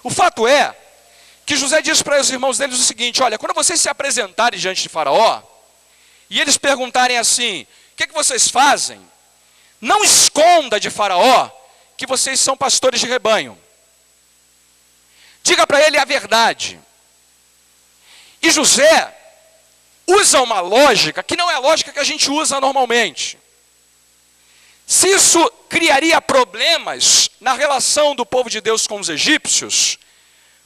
O fato é que José diz para os irmãos deles o seguinte: olha, quando vocês se apresentarem diante de Faraó, e eles perguntarem assim, o que vocês fazem? Não esconda de Faraó que vocês são pastores de rebanho. Diga para ele a verdade. E José usa uma lógica que não é a lógica que a gente usa normalmente. Se isso criaria problemas na relação do povo de Deus com os egípcios,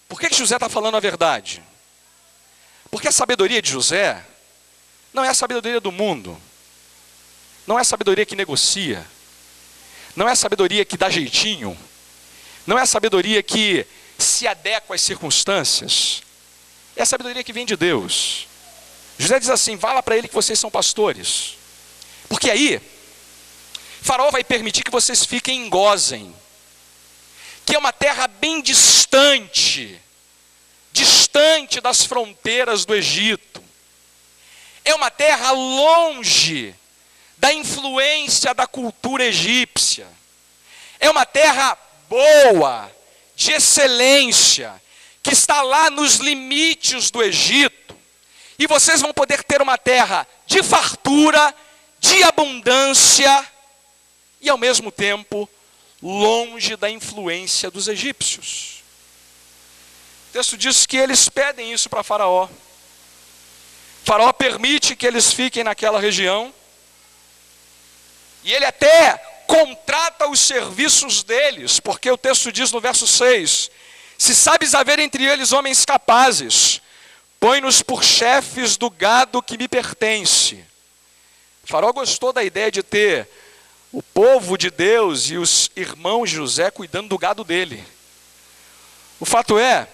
por que José está falando a verdade? Porque a sabedoria de José não é a sabedoria do mundo, não é a sabedoria que negocia, não é a sabedoria que dá jeitinho, não é a sabedoria que se adequa às circunstâncias, é a sabedoria que vem de Deus. José diz assim: fala para ele que vocês são pastores, porque aí Faraó vai permitir que vocês fiquem em Gósen, que é uma terra bem distante das fronteiras do Egito. É uma terra longe da influência da cultura egípcia. É uma terra boa, de excelência, que está lá nos limites do Egito. E vocês vão poder ter uma terra de fartura, de abundância, e ao mesmo tempo longe da influência dos egípcios. O texto diz que eles pedem isso para Faraó. Faraó permite que eles fiquem naquela região, e ele até contrata os serviços deles, porque o texto diz no verso 6, se sabes haver entre eles homens capazes, põe-nos por chefes do gado que me pertence. Faraó gostou da ideia de ter o povo de Deus e os irmãos de José cuidando do gado dele. O fato é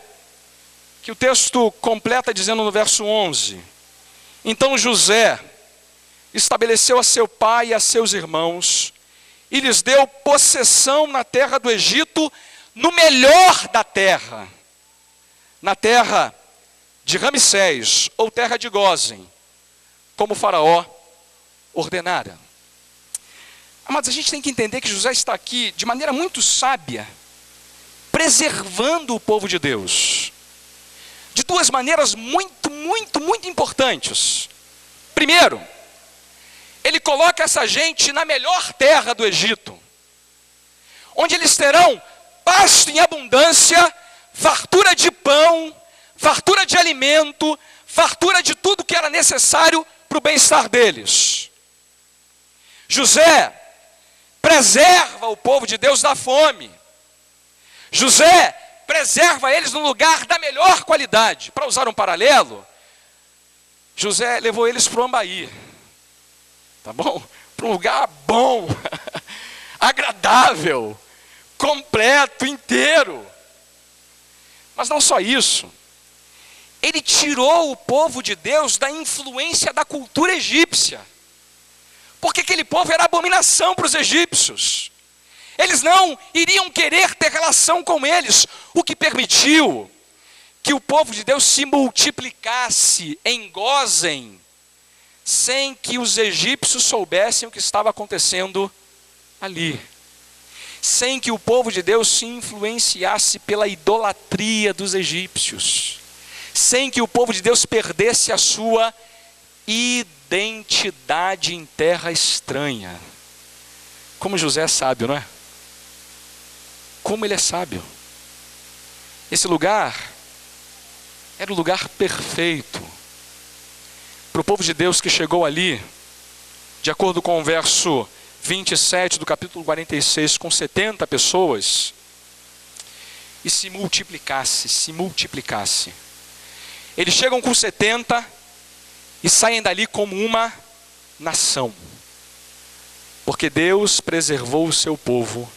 que o texto completa dizendo no verso 11, então José estabeleceu a seu pai e a seus irmãos, e lhes deu possessão na terra do Egito, no melhor da terra, na terra de Ramsés, ou terra de Gósen, como Faraó ordenara. Mas a gente tem que entender que José está aqui de maneira muito sábia, preservando o povo de Deus, de duas maneiras muito importantes. Primeiro, ele coloca essa gente na melhor terra do Egito, onde eles terão pasto em abundância, fartura de pão, fartura de alimento, fartura de tudo que era necessário para o bem-estar deles. José preserva o povo de Deus da fome. José preserva eles num lugar da melhor qualidade. Para usar um paralelo, José levou eles para o Ambaí, tá bom? Para um lugar bom, agradável, completo, inteiro. Mas não só isso, ele tirou o povo de Deus da influência da cultura egípcia, porque aquele povo era abominação para os egípcios. Eles não iriam querer ter relação com eles, o que permitiu que o povo de Deus se multiplicasse em Gósen, sem que os egípcios soubessem o que estava acontecendo ali, sem que o povo de Deus se influenciasse pela idolatria dos egípcios, sem que o povo de Deus perdesse a sua identidade em terra estranha. Como José é sábio, não é? Como ele é sábio. Esse lugar era o lugar perfeito para o povo de Deus que chegou ali, de acordo com o verso 27 do capítulo 46, com 70 pessoas, e se multiplicasse. Eles chegam com 70 e saem dali como uma nação, porque Deus preservou o seu povo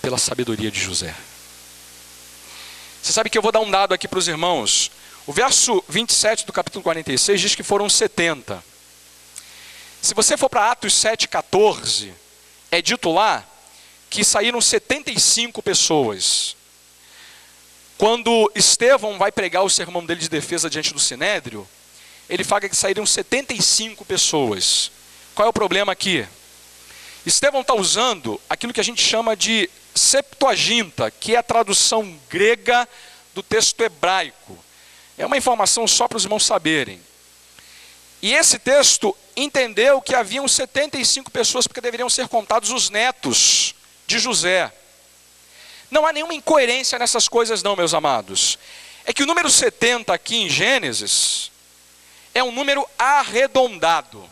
pela sabedoria de José. Você sabe que eu vou dar um dado aqui para os irmãos. O verso 27 do capítulo 46 diz que foram 70. Se você for para Atos 7,14, é dito lá que saíram 75 pessoas. Quando Estevão vai pregar o sermão dele de defesa diante do Sinédrio, ele fala que saíram 75 pessoas. Qual é o problema aqui? Estevão está usando aquilo que a gente chama de Septuaginta, que é a tradução grega do texto hebraico. É uma informação só para os irmãos saberem. E esse texto entendeu que haviam 75 pessoas, porque deveriam ser contados os netos de José. Não há nenhuma incoerência nessas coisas não, meus amados. É que o número 70 aqui em Gênesis é um número arredondado.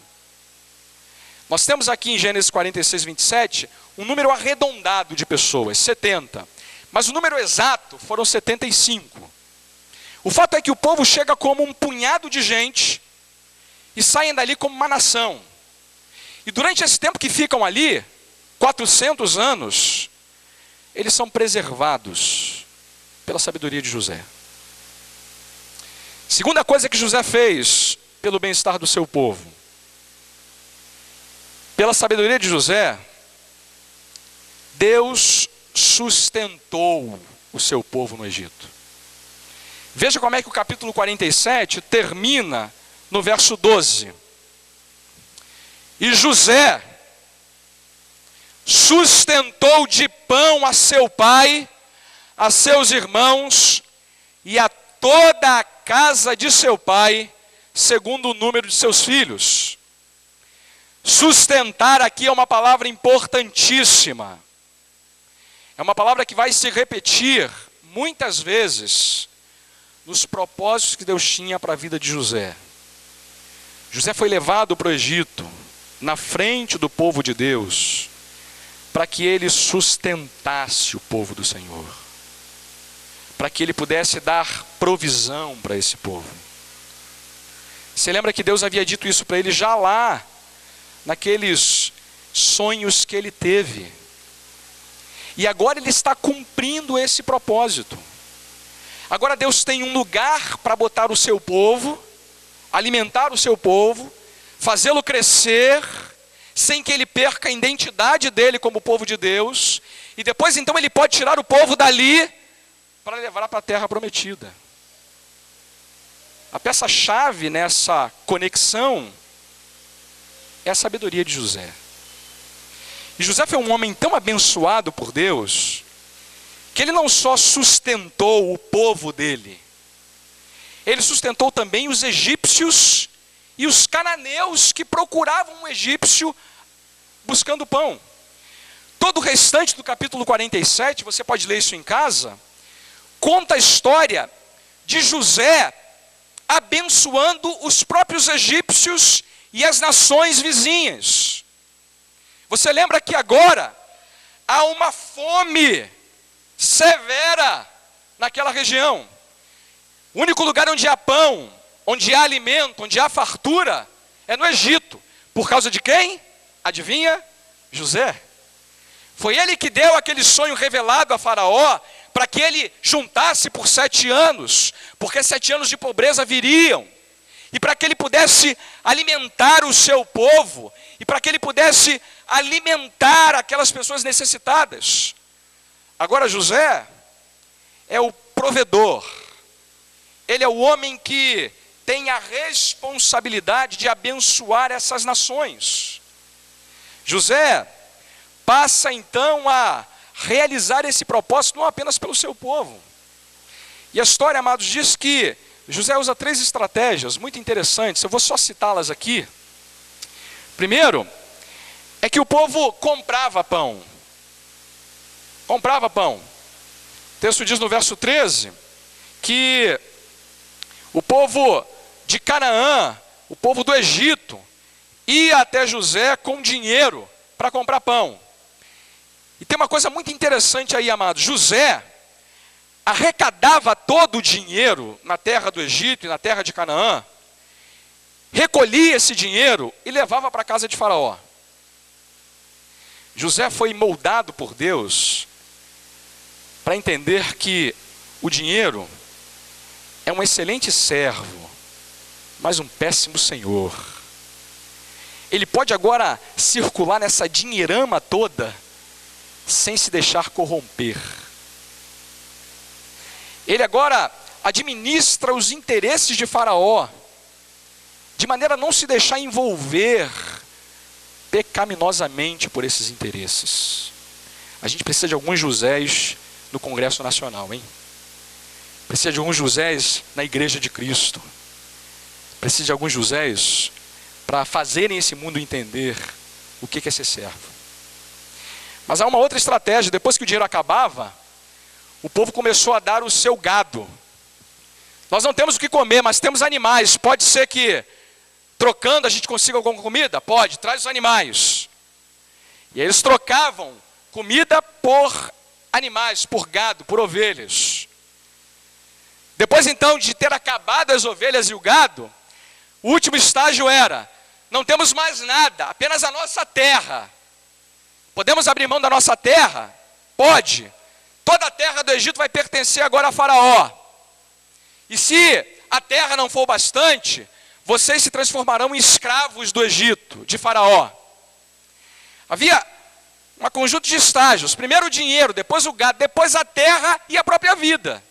Nós temos aqui em Gênesis 46, 27, um número arredondado de pessoas, 70. Mas o número exato foram 75. O fato é que o povo chega como um punhado de gente e saem dali como uma nação. E durante esse tempo que ficam ali, 400 anos, eles são preservados pela sabedoria de José. Segunda coisa que José fez pelo bem-estar do seu povo. Pela sabedoria de José, Deus sustentou o seu povo no Egito. Veja como é que o capítulo 47 termina no verso 12. E José sustentou de pão a seu pai, a seus irmãos e a toda a casa de seu pai, segundo o número de seus filhos. Sustentar aqui é uma palavra importantíssima. É uma palavra que vai se repetir muitas vezes nos propósitos que Deus tinha para a vida de José. José foi levado para o Egito, na frente do povo de Deus, para que ele sustentasse o povo do Senhor, para que ele pudesse dar provisão para esse povo. Você lembra que Deus havia dito isso para ele já lá, naqueles sonhos que ele teve. E agora ele está cumprindo esse propósito. Agora Deus tem um lugar para botar o seu povo, alimentar o seu povo, fazê-lo crescer, sem que ele perca a identidade dele como povo de Deus. E depois então ele pode tirar o povo dali para levar para a terra prometida. A peça-chave nessa conexão é a sabedoria de José. E José foi um homem tão abençoado por Deus, que ele não só sustentou o povo dele, ele sustentou também os egípcios e os cananeus que procuravam um egípcio buscando pão. Todo o restante do capítulo 47, você pode ler isso em casa, conta a história de José abençoando os próprios egípcios e as nações vizinhas. Você lembra que agora há uma fome severa naquela região. O único lugar onde há pão, onde há alimento, onde há fartura, é no Egito. Por causa de quem? Adivinha? José. Foi ele que deu aquele sonho revelado a Faraó, para que ele juntasse por 7 anos, porque 7 anos de pobreza viriam, e para que ele pudesse alimentar o seu povo, e para que ele pudesse alimentar aquelas pessoas necessitadas. Agora José é o provedor, ele é o homem que tem a responsabilidade de abençoar essas nações. José passa então a realizar esse propósito não apenas pelo seu povo. E a história, amados, diz que José usa 3 estratégias muito interessantes, eu vou só citá-las aqui. Primeiro, é que o povo comprava pão. Comprava pão. O texto diz no verso 13, que o povo de Canaã, o povo do Egito, ia até José com dinheiro para comprar pão. E tem uma coisa muito interessante aí, amados. José arrecadava todo o dinheiro na terra do Egito e na terra de Canaã, recolhia esse dinheiro e levava para a casa de Faraó. José foi moldado por Deus para entender que o dinheiro é um excelente servo, mas um péssimo senhor. Ele pode agora circular nessa dinheirama toda sem se deixar corromper. Ele agora administra os interesses de Faraó, de maneira a não se deixar envolver pecaminosamente por esses interesses. A gente precisa de alguns Josés no Congresso Nacional, hein? Precisa de alguns Josés na Igreja de Cristo. Precisa de alguns Josés para fazerem esse mundo entender o que é ser servo. Mas há uma outra estratégia. Depois que o dinheiro acabava, o povo começou a dar o seu gado. Nós não temos o que comer, mas temos animais. Pode ser que trocando a gente consiga alguma comida? Pode, traz os animais. E aí eles trocavam comida por animais, por gado, por ovelhas. Depois então de ter acabado as ovelhas e o gado, o último estágio era: não temos mais nada, apenas a nossa terra. Podemos abrir mão da nossa terra? Pode. Toda a terra do Egito vai pertencer agora a Faraó. E se a terra não for bastante, vocês se transformarão em escravos do Egito, de Faraó. Havia um conjunto de estágios. Primeiro o dinheiro, depois o gado, depois a terra e a própria vida.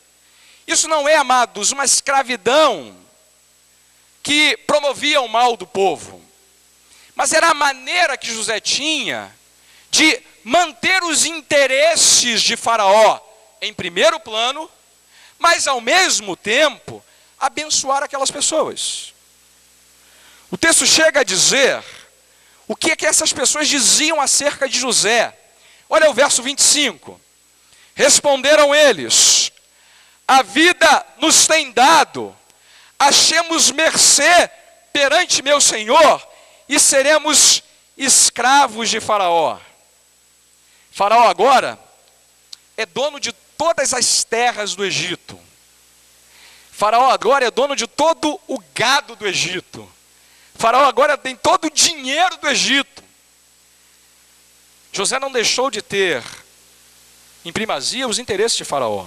Isso não é, amados, uma escravidão que promovia o mal do povo. Mas era a maneira que José tinha de manter os interesses de Faraó em primeiro plano, mas ao mesmo tempo abençoar aquelas pessoas. O texto chega a dizer o que é que essas pessoas diziam acerca de José. Olha o verso 25. Responderam eles: a vida nos tem dado, achemos mercê perante meu Senhor e seremos escravos de Faraó. Faraó agora é dono de todas as terras do Egito. Faraó agora é dono de todo o gado do Egito. Faraó agora tem todo o dinheiro do Egito. José não deixou de ter em primazia os interesses de Faraó.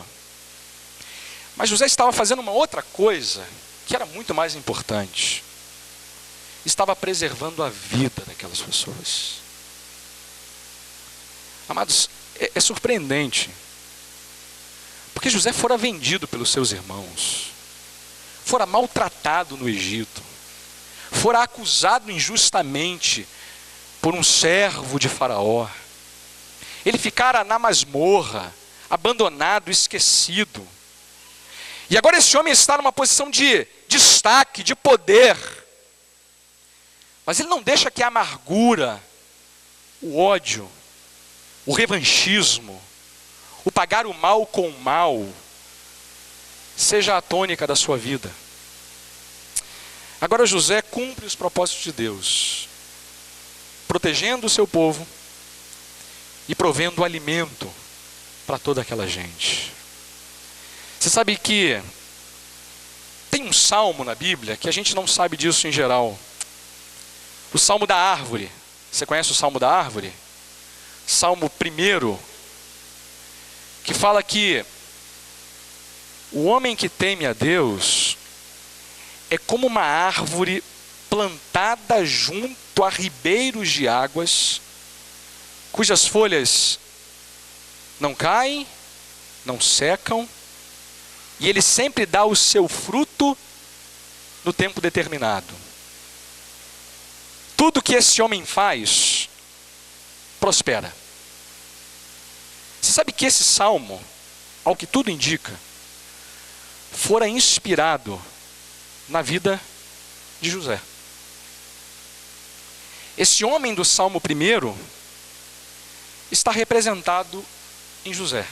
Mas José estava fazendo uma outra coisa que era muito mais importante. Estava preservando a vida daquelas pessoas. Amados, é surpreendente. Porque José fora vendido pelos seus irmãos. Fora maltratado no Egito. Fora acusado injustamente por um servo de Faraó. Ele ficara na masmorra, abandonado, esquecido. E agora esse homem está numa posição de destaque, de poder. Mas ele não deixa que a amargura, o ódio, o revanchismo, o pagar o mal com o mal, seja a tônica da sua vida. Agora José cumpre os propósitos de Deus, protegendo o seu povo e provendo alimento para toda aquela gente. Você sabe que tem um salmo na Bíblia que a gente não sabe disso em geral. O Salmo da Árvore. Você conhece o Salmo da Árvore? Salmo 1, que fala que o homem que teme a Deus é como uma árvore plantada junto a ribeiros de águas, cujas folhas não caem, não secam, e ele sempre dá o seu fruto no tempo determinado. Tudo que esse homem faz, prospera. Você sabe que esse salmo, ao que tudo indica, fora inspirado na vida de José. Esse homem do Salmo 1 está representado em José.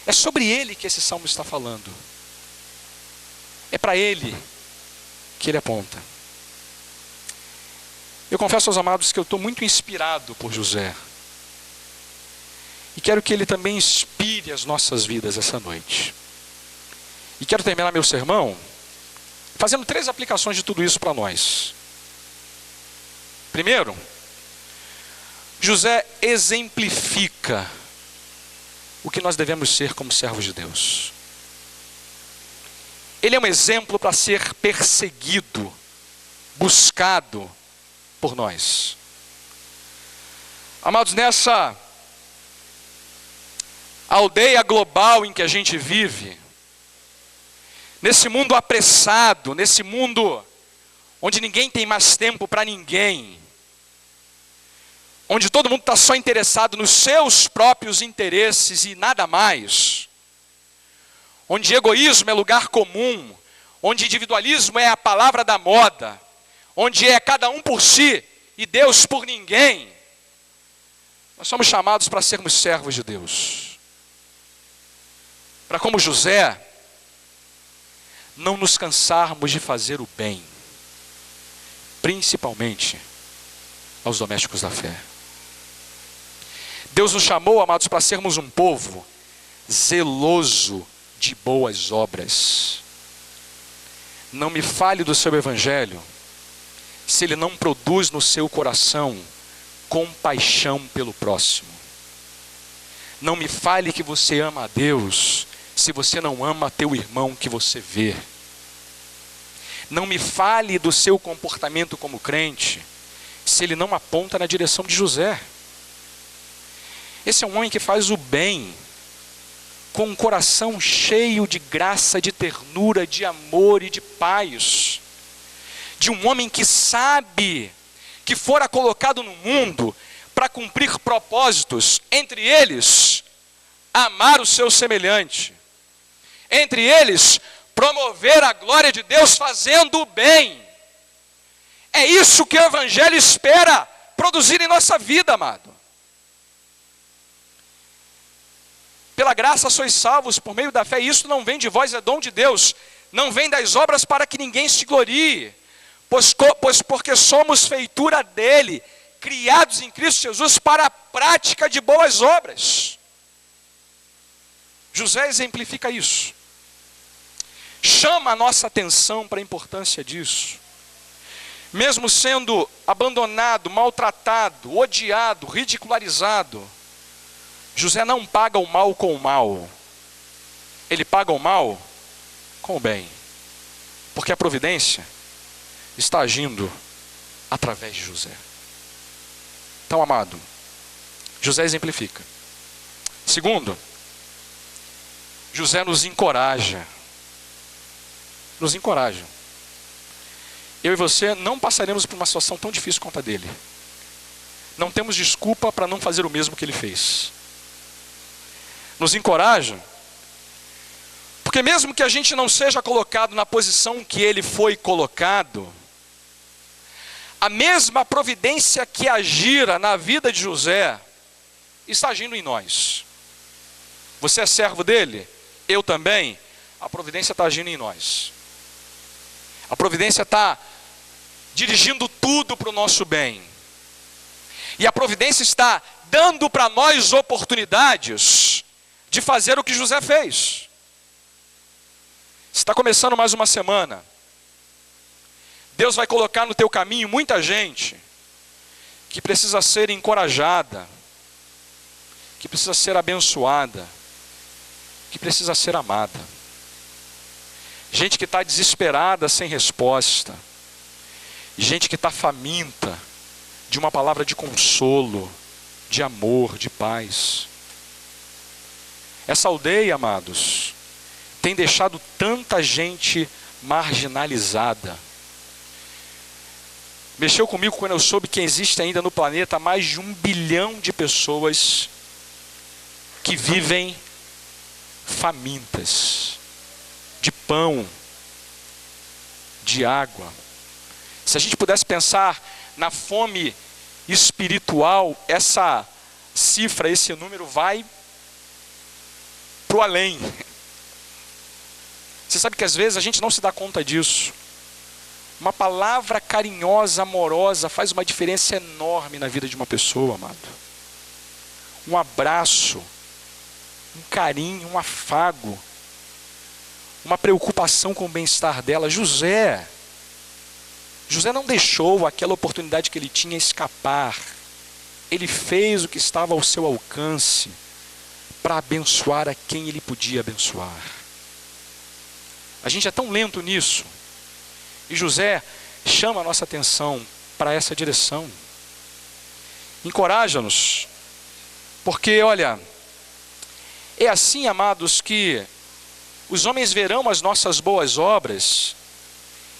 É sobre ele que esse salmo está falando. É para ele que ele aponta. Eu confesso aos amados que eu estou muito inspirado por José. E quero que ele também inspire as nossas vidas essa noite. E quero terminar meu sermão fazendo 3 aplicações de tudo isso para nós. Primeiro, José exemplifica o que nós devemos ser como servos de Deus. Ele é um exemplo para ser perseguido, buscado por nós. Amados, nessa aldeia global em que a gente vive, nesse mundo apressado, nesse mundo onde ninguém tem mais tempo para ninguém, onde todo mundo está só interessado nos seus próprios interesses e nada mais, onde egoísmo é lugar comum, onde individualismo é a palavra da moda, onde é cada um por si e Deus por ninguém, nós somos chamados para sermos servos de Deus. Para, como José, não nos cansarmos de fazer o bem, principalmente aos domésticos da fé. Deus nos chamou, amados, para sermos um povo zeloso de boas obras. Não me fale do seu evangelho se ele não produz no seu coração compaixão pelo próximo. Não me fale que você ama a Deus se você não ama teu irmão que você vê. Não me fale do seu comportamento como crente se ele não aponta na direção de José. Esse é um homem que faz o bem com um coração cheio de graça, de ternura, de amor e de paz. De um homem que sabe que fora colocado no mundo para cumprir propósitos, entre eles, amar o seu semelhante. Entre eles, promover a glória de Deus fazendo o bem. É isso que o Evangelho espera produzir em nossa vida, amado. Pela graça sois salvos por meio da fé. Isso não vem de vós, é dom de Deus. Não vem das obras para que ninguém se glorie. Pois porque somos feitura dele, criados em Cristo Jesus para a prática de boas obras. José exemplifica isso. Chama a nossa atenção para a importância disso. Mesmo sendo abandonado, maltratado, odiado, ridicularizado, José não paga o mal com o mal. Ele paga o mal com o bem. Porque a providência está agindo através de José. Então, amado, José exemplifica. Segundo, José nos encoraja. Nos encoraja. Eu e você não passaremos por uma situação tão difícil quanto a dele. Não temos desculpa para não fazer o mesmo que ele fez. Nos encoraja, porque mesmo que a gente não seja colocado na posição que ele foi colocado, a mesma providência que agira na vida de José está agindo em nós. Você é servo dele? Eu também. A providência está agindo em nós. A providência está dirigindo tudo para o nosso bem. E a providência está dando para nós oportunidades de fazer o que José fez. Está começando mais uma semana. Deus vai colocar no teu caminho muita gente que precisa ser encorajada, que precisa ser abençoada, que precisa ser amada. Gente que está desesperada, sem resposta. Gente que está faminta de uma palavra de consolo, de amor, de paz. Essa aldeia, amados, tem deixado tanta gente marginalizada. Mexeu comigo quando eu soube que existe ainda no planeta mais de 1 bilhão de pessoas que vivem famintas de pão, de água. Se a gente pudesse pensar na fome espiritual, essa cifra, esse número vai para o além. Você sabe que às vezes a gente não se dá conta disso. Uma palavra carinhosa, amorosa, faz uma diferença enorme na vida de uma pessoa, amado. Um abraço, um carinho, um afago, uma preocupação com o bem-estar dela. José não deixou aquela oportunidade que ele tinha escapar. Ele fez o que estava ao seu alcance para abençoar a quem ele podia abençoar. A gente é tão lento nisso. E José chama a nossa atenção para essa direção. Encoraja-nos. Porque, olha, é assim, amados, que os homens verão as nossas boas obras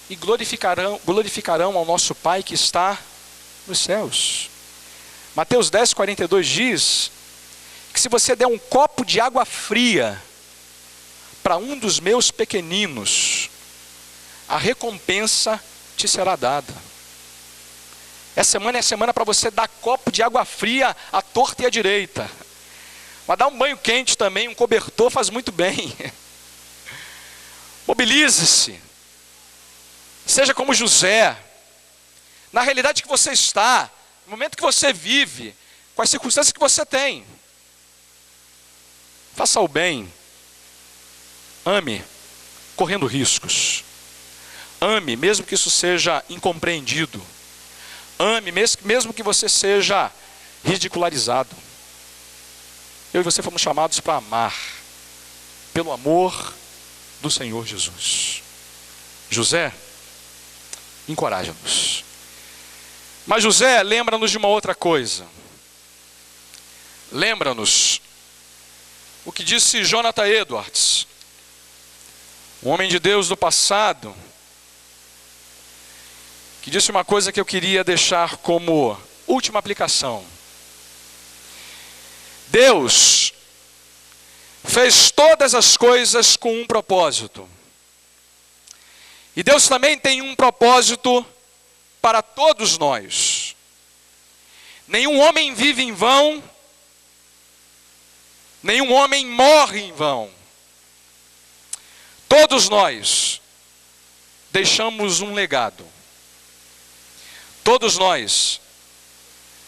e glorificarão ao nosso Pai que está nos céus. Mateus 10:42 diz que se você der um copo de água fria para um dos meus pequeninos, a recompensa te será dada. Essa semana é a semana para você dar copo de água fria à torta e à direita. Mas dar um banho quente também, um cobertor faz muito bem. Mobilize-se. Seja como José. Na realidade que você está, no momento que você vive, com as circunstâncias que você tem. Faça o bem. Ame, correndo riscos. Ame, mesmo que isso seja incompreendido. Ame, mesmo que você seja ridicularizado. Eu e você fomos chamados para amar, pelo amor do Senhor Jesus. José, encoraja-nos. Mas José lembra-nos de uma outra coisa. Lembra-nos o que disse Jonathan Edwards, um homem de Deus do passado, que disse uma coisa que eu queria deixar como última aplicação. Deus fez todas as coisas com um propósito. E Deus também tem um propósito para todos nós. Nenhum homem vive em vão, nenhum homem morre em vão. Todos nós deixamos um legado. Todos nós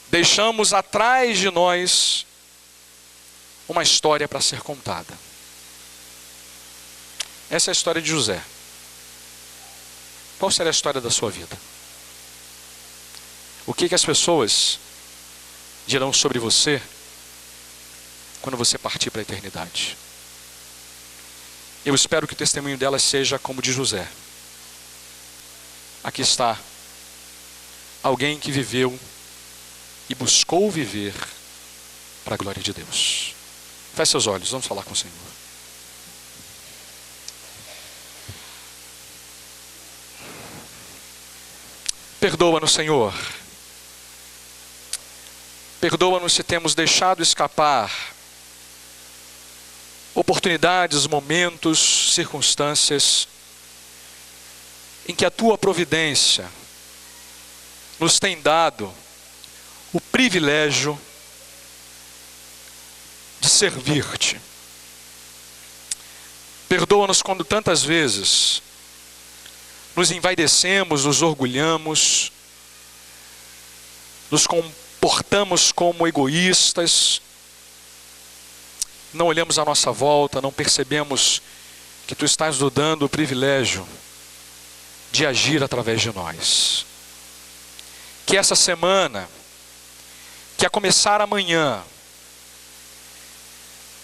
deixamos atrás de nós uma história para ser contada. Essa é a história de José. Qual será a história da sua vida? O que as pessoas dirão sobre você quando você partir para a eternidade? Eu espero que o testemunho delas seja como o de José. Aqui está alguém que viveu e buscou viver para a glória de Deus. Feche seus olhos, vamos falar com o Senhor. Perdoa-nos, Senhor. Perdoa-nos se temos deixado escapar oportunidades, momentos, circunstâncias em que a Tua providência nos tem dado o privilégio de servir-te. Perdoa-nos quando tantas vezes nos envaidecemos, nos orgulhamos, nos comportamos como egoístas, não olhamos à nossa volta, não percebemos que Tu estás nos dando o privilégio de agir através de nós. Que essa semana, que a começar amanhã,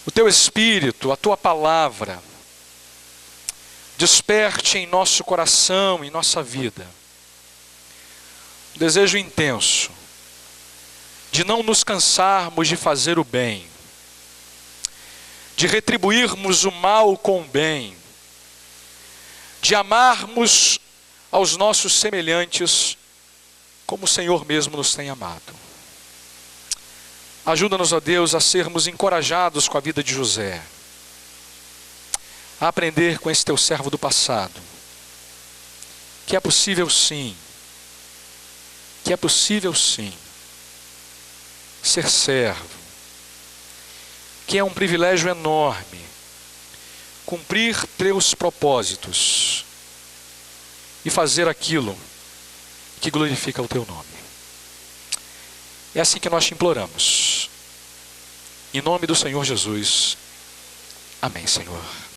o Teu Espírito, a Tua palavra, desperte em nosso coração, em nossa vida, um desejo intenso de não nos cansarmos de fazer o bem, de retribuirmos o mal com o bem, de amarmos aos nossos semelhantes como o Senhor mesmo nos tem amado. Ajuda-nos, ó Deus, a sermos encorajados com a vida de José, a aprender com esse Teu servo do passado, que é possível sim, ser servo, que é um privilégio enorme, cumprir Teus propósitos e fazer aquilo que glorifica o Teu nome. É assim que nós te imploramos. Em nome do Senhor Jesus. Amém, Senhor.